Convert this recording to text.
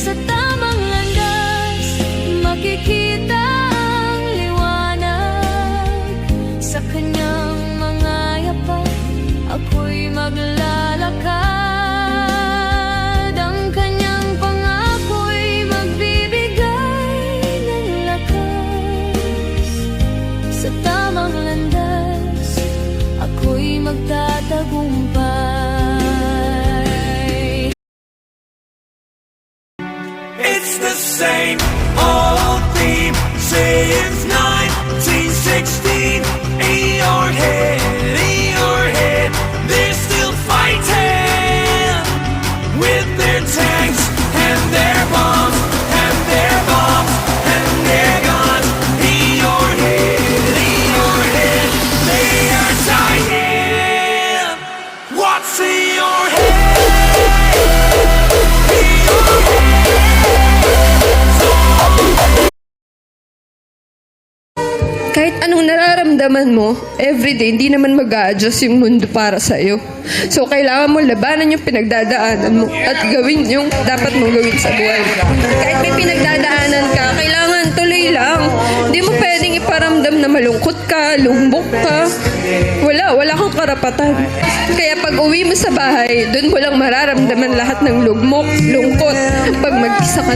sa tamang landas, makikita ang liwanag. Sa kanyang mga yapak, ako'y maglalakad. Ang kanyang pangako'y magbibigay ng lakas. Sa tamang landas, ako'y magtatagumpay. It's the same old theme since 1916. In your head, they're still fighting with their tanks and their bombs and their bombs and their guns. In your head, they are dying. What's in your head? In your Kahit anong nararamdaman mo, everyday, hindi naman mag-a-adjust yung mundo para sa'yo. So, kailangan mo labanan yung pinagdadaanan mo at gawin yung dapat mong gawin sa buhay. Kahit may pinagdadaanan ka, kailangan tuloy lang. Hindi mo pwedeng iparamdam na malungkot ka, lumbok ka. Wala kang karapatan. Kaya pag uwi mo sa bahay, doon mo lang mararamdaman lahat ng lugmok, lungkot. Pag mag-isa ka